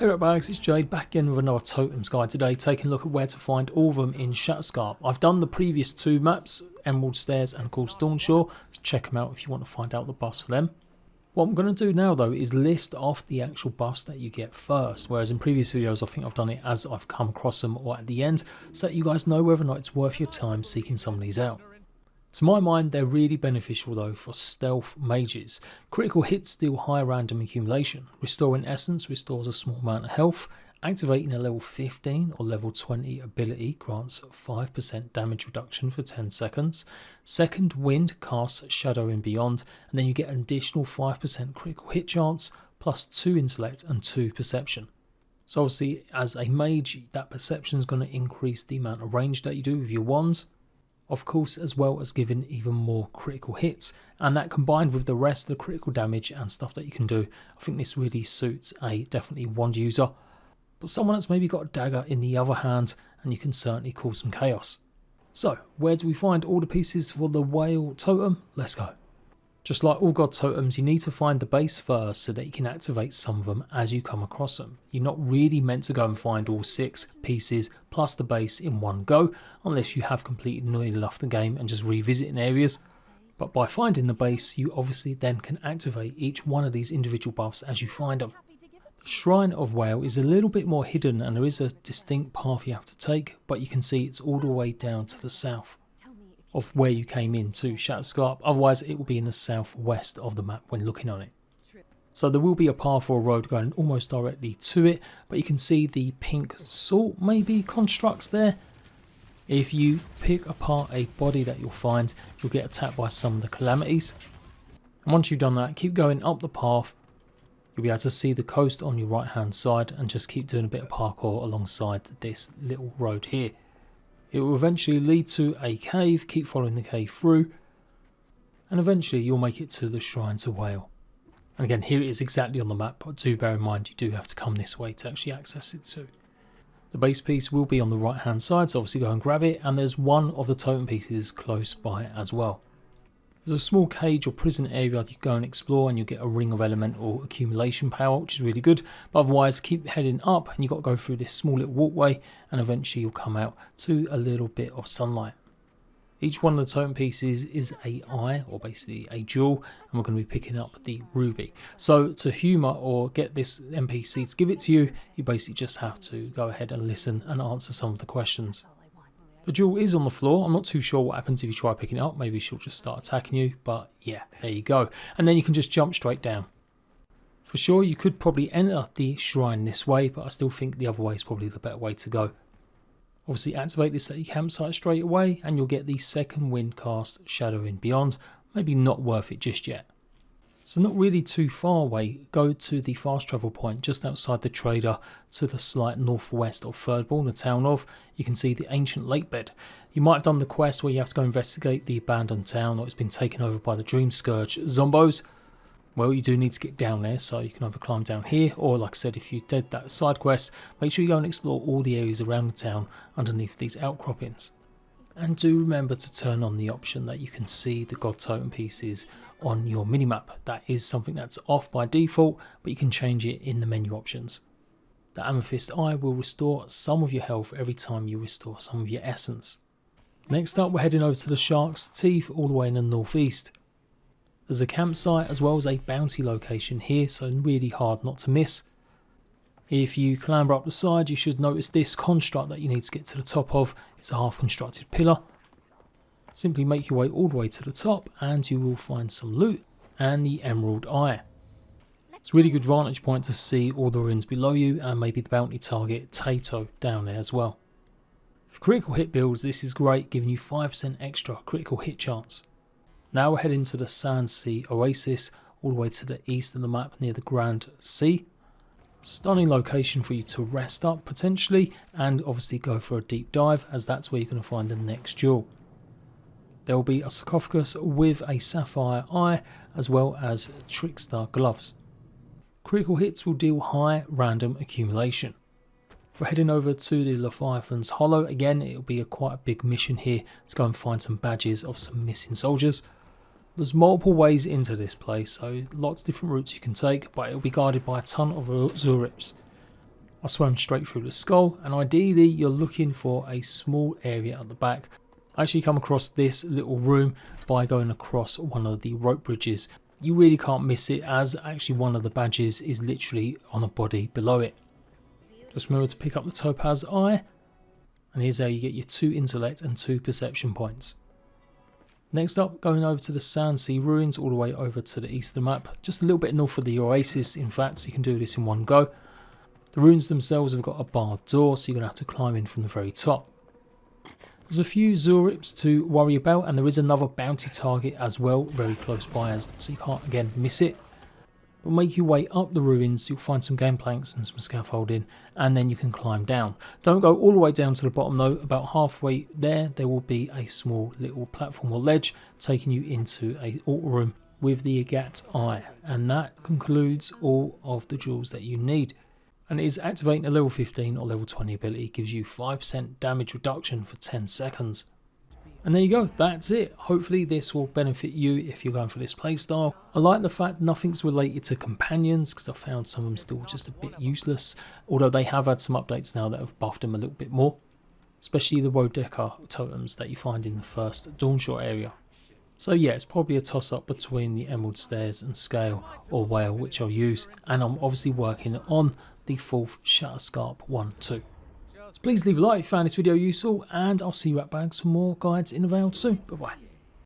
Hey RATBAGGERS, it's Jade back again with another Totems guide today, taking a look at where to find all of them in Shatterscarp. I've done the previous two maps, Emerald Stairs and of course Dawnshore, so check them out if you want to find out the buffs for them. What I'm going to do now though is list off the actual buffs that you get first, whereas in previous videos I think I've done it as I've come across them or at the end, so that you guys know whether or not it's worth your time seeking some of these out. To my mind, they're really beneficial though for stealth mages. Critical hits deal high random accumulation. Restoring Essence restores a small amount of health. Activating a level 15 or level 20 ability grants 5% damage reduction for 10 seconds. Second Wind casts Shadow and Beyond, and then you get an additional 5% critical hit chance, plus 2 intellect and 2 perception. So obviously as a mage, that perception is going to increase the amount of range that you do with your wands. Of course, as well as giving even more critical hits, and that combined with the rest of the critical damage and stuff that you can do, I think this really suits a definitely wand user, but someone that's maybe got a dagger in the other hand, and you can certainly cause some chaos. So where do we find all the pieces for the Wael totem? Let's go. Just like all god totems, you need to find the base first so that you can activate some of them as you come across them. You're not really meant to go and find all 6 pieces plus the base in one go, unless you have completed nearly enough the game and just revisiting areas. But by finding the base, you obviously then can activate each one of these individual buffs as you find them. The Shrine of Wael is a little bit more hidden and there is a distinct path you have to take, but you can see it's all the way down to the south of where you came into Shatterscarp, otherwise it will be in the southwest of the map when looking on it. So there will be a path or a road going almost directly to it, but you can see the pink salt maybe constructs there. If you pick apart a body that you'll find, you'll get attacked by some of the calamities. And once you've done that, keep going up the path. You'll be able to see the coast on your right hand side and just keep doing a bit of parkour alongside this little road here. It will eventually lead to a cave, keep following the cave through, and eventually you'll make it to the Shrine to Wael. And again, here it is exactly on the map, but do bear in mind you do have to come this way to actually access it too. The base piece will be on the right hand side, so obviously go and grab it, and there's one of the totem pieces close by as well. There's a small cage or prison area you go and explore, and you'll get a ring of elemental accumulation power, which is really good. But otherwise, keep heading up, and you've got to go through this small little walkway, and eventually you'll come out to a little bit of sunlight. Each one of the totem pieces is a eye, or basically a jewel, and we're going to be picking up the ruby. So to humour or get this NPC to give it to you, you basically just have to go ahead and listen and answer some of the questions. The jewel is on the floor. I'm not too sure what happens if you try picking it up. Maybe she'll just start attacking you, but yeah, there you go. And then you can just jump straight down. For sure, you could probably enter the shrine this way, but I still think the other way is probably the better way to go. Obviously, activate this at your campsite straight away, and you'll get the second wind cast Shadow and Beyond. Maybe not worth it just yet. So not really too far away, go to the fast travel point just outside the trader to the slight northwest of Thirdball, the town of. You can see the ancient lake bed. You might have done the quest where you have to go investigate the abandoned town or it's been taken over by the Dream Scourge zombos. Well, you do need to get down there, so you can either climb down here, or like I said, if you did that side quest, make sure you go and explore all the areas around the town underneath these outcroppings. And do remember to turn on the option that you can see the god totem pieces on your minimap. That is something that's off by default, but you can change it in the menu options. The amethyst eye will restore some of your health every time you restore some of your essence. Next up, we're heading over to the Shark's Teeth all the way in the northeast. There's a campsite as well as a bounty location here, so really hard not to miss. If you clamber up the side, you should notice this construct that you need to get to the top of. It's a half constructed pillar. Simply make your way all the way to the top and you will find some loot and the emerald eye. It's a really good vantage point to see all the ruins below you and maybe the bounty target Tato down there as well. For critical hit builds, this is great, giving you 5% extra critical hit chance. Now we're heading to the Sandsea Oasis all the way to the east of the map near the Grand Sea. Stunning location for you to rest up potentially, and obviously go for a deep dive, as that's where you're going to find the next jewel. There will be a sarcophagus with a sapphire eye as well as trickster gloves. Critical hits will deal high random accumulation. We're heading over to the Leviathan's Hollow. Again, it'll be quite a big mission here to go and find some badges of some missing soldiers. There's multiple ways into this place, so lots of different routes you can take, but it'll be guarded by a ton of Zurips. I swam straight through the skull, and ideally you're looking for a small area at the back. I actually come across this little room by going across one of the rope bridges. You really can't miss it, as actually one of the badges is literally on a body below it. Just remember to pick up the topaz eye, and here's how you get your 2 intellect and 2 perception points. Next up, going over to the Sandsea ruins, all the way over to the east of the map, just a little bit north of the oasis in fact, so you can do this in one go. The ruins themselves have got a barred door, so you're going to have to climb in from the very top. There's a few Zurips to worry about, and there is another bounty target as well, very close by, so you can't again miss it. But make your way up the ruins, you'll find some game planks and some scaffolding, and then you can climb down. Don't go all the way down to the bottom though. About halfway there will be a small little platform or ledge taking you into a altar room with the Agat's Eye, and that concludes all of the jewels that you need. And it is activating a level 15 or level 20 ability, gives you 5% damage reduction for 10 seconds. And there you go, that's it. Hopefully this will benefit you if you're going for this playstyle. I like the fact nothing's related to companions, because I found some of them still just a bit useless, although they have had some updates now that have buffed them a little bit more, especially the Wodecker totems that you find in the first Dawnshore area. So yeah, it's probably a toss up between the Emerald Stairs and Scale or Wael, which I'll use, and I'm obviously working on the 4th Shatterscarp 1-2. So please leave a like if you found this video useful, and I'll see you at RATBAGGERS for more guides in AVOWED soon. Bye bye.